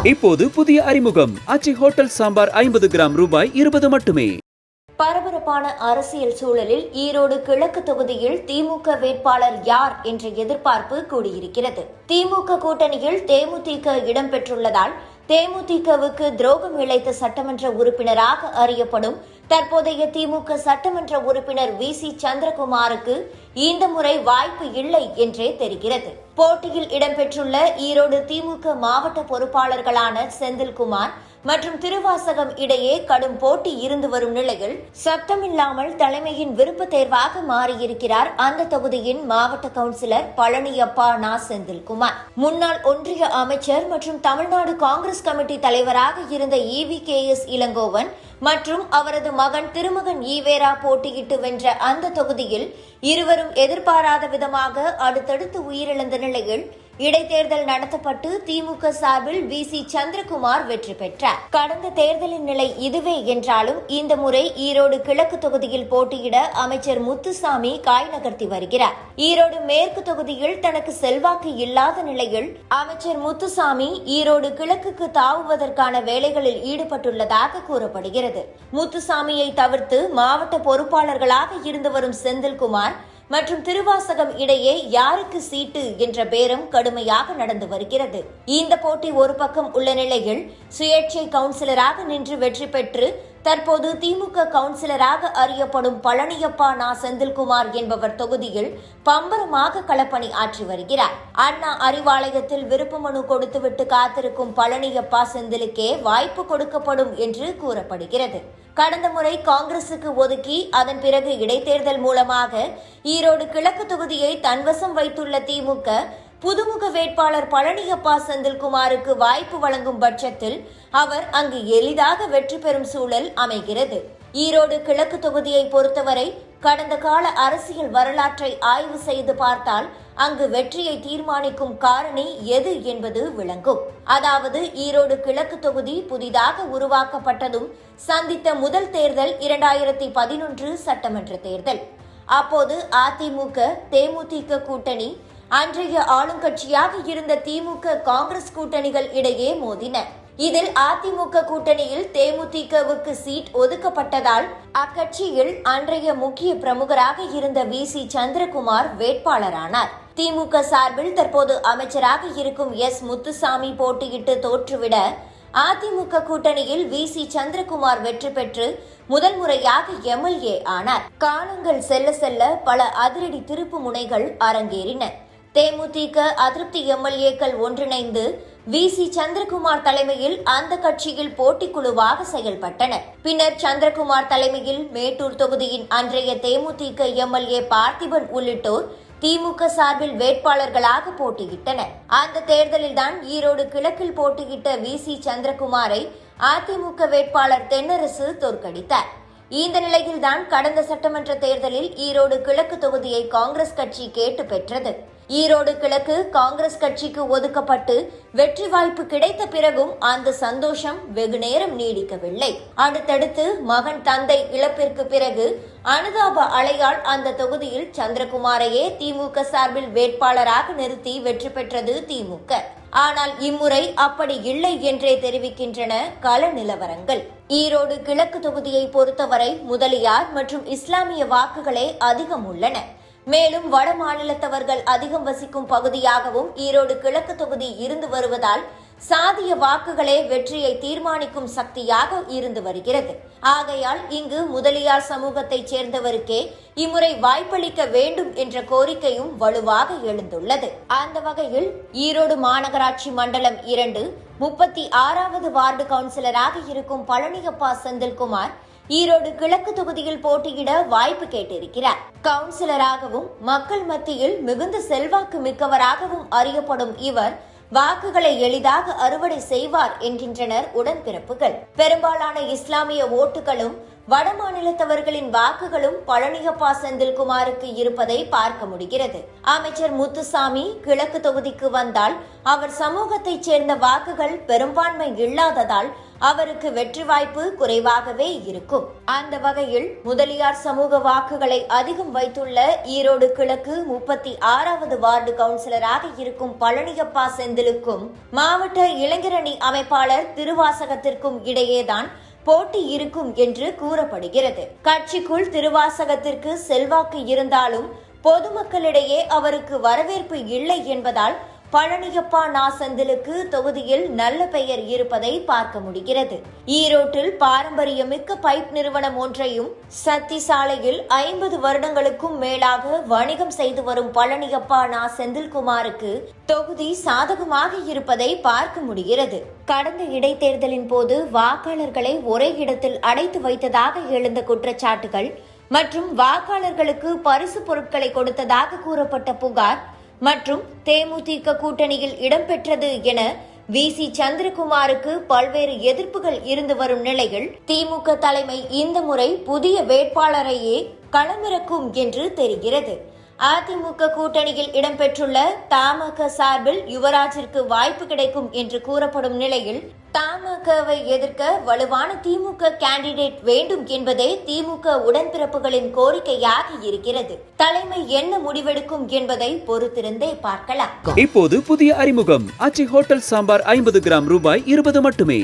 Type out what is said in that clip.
இப்போது புதிய அறிமுகம் ஆச்சி ஹோட்டல் சாம்பார் 50 கிராம் ரூபாய் 20 மட்டுமே. பரபரப்பான அரசியல் சூழலில் ஈரோடு கிழக்கு தொகுதியில் திமுக வேட்பாளர் யார் என்ற எதிர்பார்ப்பு கூடியிருக்கிறது. திமுக கூட்டணியில் தேமுதிக இடம்பெற்றுள்ளதால் தேமுதிகவுக்கு துரோகம் இழைத்த சட்டமன்ற உறுப்பினராக அறியப்படும் தற்போதைய திமுக சட்டமன்ற உறுப்பினர் வி.சி. சந்திரகுமாருக்கு இந்த முறை வாய்ப்பு இல்லை என்றே தெரிகிறது. போட்டியில் இடம்பெற்றுள்ள ஈரோடு திமுக மாவட்ட பொறுப்பாளர்களான செந்தில்குமார் மற்றும் திருவாசகம் இடையே கடும் போட்டி இருந்து வரும் நிலையில் சத்தமில்லாமல் தலைமையின் விருப்ப தேர்வாக மாறியிருக்கிறார் அந்த தொகுதியின் மாவட்ட கவுன்சிலர் பழனியப்பா நா. செந்தில்குமார். முன்னாள் ஒன்றிய அமைச்சர் மற்றும் தமிழ்நாடு காங்கிரஸ் கமிட்டி தலைவராக இருந்த EVKS இளங்கோவன் மற்றும் அவரது மகன் திருமகன் ஈவேரா போட்டியிட்டு வென்ற அந்த தொகுதியில் இருவரும் எதிர்பாராத விதமாக அடுத்தடுத்து உயிரிழந்த நிலையில் இடைத்தேர்தல் நடத்தப்பட்டு திமுக சார்பில் வி.சி. சந்திரகுமார் வெற்றி பெற்றார். கடந்த தேர்தலின் நிலை இதுவே என்றாலும் இந்த முறை ஈரோடு கிழக்கு தொகுதியில் போட்டியிட அமைச்சர் முத்துசாமி காய் நகர்த்தி வருகிறார். ஈரோடு மேற்கு தொகுதியில் தனக்கு செல்வாக்கு இல்லாத நிலையில் அமைச்சர் முத்துசாமி ஈரோடு கிழக்குக்கு தாவுவதற்கான வேலைகளில் ஈடுபட்டுள்ளதாக கூறப்படுகிறது. முத்துசாமியை தவிர்த்து மாவட்ட பொறுப்பாளர்களாக இருந்து வரும் செந்தில்குமார் மற்றும் திருவாசகம் இடையே யாருக்கு சீட்டு என்ற பேரம் கடுமையாக நடந்து வருகிறது. இந்த போட்டி ஒரு பக்கம் உள்ள நிலையில் சுயேட்சை கவுன்சிலராக நின்று வெற்றி பெற்று தற்போது திமுக கவுன்சிலராக அறியப்படும் பழனியப்பா நா. செந்தில்குமார் என்பவர் தொகுதியில் பம்பரமாக களப்பணி ஆற்றி வருகிறார். அண்ணா அறிவாலயத்தில் விருப்ப மனு கொடுத்துவிட்டு காத்திருக்கும் பழனியப்பா செந்திலுக்கே வாய்ப்பு கொடுக்கப்படும் என்று கூறப்படுகிறது. கடந்த முறை காங்கிரசுக்கு ஒதுக்கி அதன் பிறகு இடைத்தேர்தல் மூலமாக ஈரோடு கிழக்கு தொகுதியை தன்வசம் வைத்துள்ள திமுக புதுமுக வேட்பாளர் பழனியப்பா செந்தில்குமாருக்கு வாய்ப்பு வழங்கும் பட்சத்தில் அவர் அங்கு எளிதாக வெற்றி பெறும் சூழல் அமைகிறது. ஈரோடு கிழக்கு தொகுதியை பொறுத்தவரை கடந்த கால அரசியல் வரலாற்றை ஆய்வு செய்து பார்த்தால் அங்கு வெற்றியை தீர்மானிக்கும் காரணி எது என்பது விளங்கும். அதாவது ஈரோடு கிழக்கு தொகுதி புதிதாக உருவாக்கப்பட்டதும் சந்தித்த முதல் தேர்தல் 2011 சட்டமன்ற தேர்தல். அப்போது அதிமுக தேமுதிக கூட்டணி அன்றைய ஆளுங்கட்சியாக இருந்த திமுக காங்கிரஸ் கூட்டணிகள் இடையே மோதின. இதில் அதிமுக கூட்டணியில் தேமுதிகவுக்கு சீட் ஒதுக்கப்பட்டதால் அக்கட்சியில் அன்றைய முக்கிய பிரமுகராக இருந்த வி.சி. சந்திரகுமார் வேட்பாளரானார். திமுக சார்பில் தற்போது அமைச்சராக இருக்கும் எஸ். முத்துசாமி போட்டியிட்டு தோற்றுவிட அதிமுக கூட்டணியில் வி.சி. சந்திரகுமார் வெற்றி பெற்று முதல் முறையாக MLA ஆனார். காலங்கள் செல்ல செல்ல பல அதிரடி திருப்பு முனைகள் அரங்கேறின. தேமுதிக அதிருப்தி MLAக்கள் ஒன்றிணைந்து வி.சி. சந்திரகுமார் தலைமையில் அந்த கட்சியில் போட்டிக்குழுவாக செயல்பட்டனர். பின்னர் சந்திரகுமார் தலைமையில் மேட்டூர் தொகுதியின் அன்றைய தேமுதிக MLA பார்த்திபன் உள்ளிட்டோர் திமுக சார்பில் வேட்பாளர்களாக போட்டியிட்டனர். அந்த தேர்தலில்தான் ஈரோடு கிழக்கில் போட்டியிட்ட வி.சி. சந்திரகுமாரை அதிமுக வேட்பாளர் தென்னரசு தோற்கடித்தார். இந்த நிலையில்தான் கடந்த சட்டமன்ற தேர்தலில் ஈரோடு கிழக்கு தொகுதியை காங்கிரஸ் கட்சி கேட்டு பெற்றது. ஈரோடு கிழக்கு காங்கிரஸ் கட்சிக்கு ஒதுக்கப்பட்டு வெற்றி வாய்ப்பு கிடைத்த பிறகும் அந்த சந்தோஷம் வெகு நேரம் நீடிக்கவில்லை. அடுத்தடுத்து மகன் தந்தை இழப்பிற்கு பிறகு அனுதாப அலையால் அந்த தொகுதியில் சந்திரகுமாரையே திமுக சார்பில் வேட்பாளராக நிறுத்தி வெற்றி பெற்றது திமுக. ஆனால் இம்முறை அப்படி இல்லை என்றே தெரிவிக்கின்றன கள நிலவரங்கள். ஈரோடு கிழக்கு தொகுதியை பொறுத்தவரை முதலியார் மற்றும் இஸ்லாமிய வாக்குகளே அதிகம் உள்ளன. மேலும் வட மாநிலத்தவர்கள் அதிகம் வசிக்கும் பகுதியாகவும் ஈரோடு கிழக்கு தொகுதி இருந்து வருவதால் சாதிய வாக்குகளே வெற்றியை தீர்மானிக்கும் சக்தியாக இருந்து வருகிறது. ஆகையால் இங்கு முதலியார் சமூகத்தைச் சேர்ந்தவருக்கே இம்முறை வாய்ப்பளிக்க வேண்டும் என்ற கோரிக்கையும் வலுவாக எழுந்துள்ளது. அந்த வகையில் ஈரோடு மாநகராட்சி மண்டலம் 2 36வது வார்டு கவுன்சிலராக இருக்கும் பழனியப்பா செந்தில்குமார் ஈரோடு கிழக்கு தொகுதியில் போட்டியிட வாய்ப்பு கேட்டிருக்கிறார். கவுன்சிலராகவும் மக்கள் மத்தியில் மிகுந்த செல்வாக்கு மிக்கவராகவும் அறியப்படும் இவர் வாக்குகளை எளிதாக அறுவடை செய்வார் என்கின்றனர் உடன்பிறப்புகள். பெரும்பாலான இஸ்லாமிய ஓட்டுகளும் வடமாநிலத்தவர்களின் வாக்குகளும் பழனியப்பா செந்தில்குமாருக்கு இருப்பதை பார்க்க முடிகிறது. அமைச்சர் முத்துசாமி கிழக்கு தொகுதிக்கு வந்தால் அவர் சமூகத்தைச் சேர்ந்த வாக்குகள் பெரும்பான்மை இல்லாததால் அவருக்கு வெற்றி வாய்ப்பு குறைவாகவே இருக்கும். அந்த வகையில் முதலியார் சமூக வாக்குகளை அதிகம் வைத்துள்ள ஈரோடு கிழக்கு 36வது வார்டு கவுன்சிலராக இருக்கும் பழனியப்பா செந்திலுக்கும் மாவட்ட இளைஞரணி அமைப்பாளர் திருவாசகத்திற்கும் இடையேதான் போட்டி இருக்கும் என்று கூறப்படுகிறது. கட்சிக்குள் திருவாசகத்திற்கு செல்வாக்கு இருந்தாலும் பொதுமக்களிடையே அவருக்கு வரவேற்பு இல்லை என்பதால் பழனியப்பா செந்திலுக்கு தொகுதியில் நல்ல பெயர் இருப்பதை பார்க்க முடிகிறது. ஈரோட்டில் பாரம்பரியமிக்க பைப் நிறுவனம் ஒன்றையும் சத்தி சாலையில் 50 வருடங்களுக்கும் மேலாக வணிகம் செய்து வரும் பழனியப்பா செந்தில்குமாருக்கு தொகுதி சாதகமாக இருப்பதை பார்க்க முடிகிறது. கடந்த இடைத்தேர்தலின் போது வாக்காளர்களை ஒரே இடத்தில் அடைத்து வைத்ததாக எழுந்த குற்றச்சாட்டுகள் மற்றும் வாக்காளர்களுக்கு பரிசு பொருட்களை கொடுத்ததாக கூறப்பட்ட புகார் மற்றும் தேமுதிக கூட்டணியில் இடம்பெற்றது என வி.சி. சந்திரகுமாருக்கு பல்வேறு எதிர்ப்புகள் இருந்து வரும் நிலையில் திமுக தலைமை இந்த முறை புதிய வேட்பாளரையே களமிறக்கும் என்று தெரிகிறது. அதிமுக கூட்டணியில் இடம்பெற்றுள்ள தமாக சார்பில் யுவராஜிற்கு வாய்ப்பு கிடைக்கும் என்று கூறப்படும் நிலையில் தமாகவை எதிர்க்க வலுவான திமுக கேண்டிடேட் வேண்டும் என்பதே திமுக உடன்பிறப்புகளின் கோரிக்கையாக இருக்கிறது. தலைமை என்ன முடிவெடுக்கும் என்பதை பொறுத்திருந்தே பார்க்கலாம். இப்போது புதிய அறிமுகம் ஆச்சி ஹோட்டல் சாம்பார் 50 கிராம் ரூபாய் 20 மட்டுமே.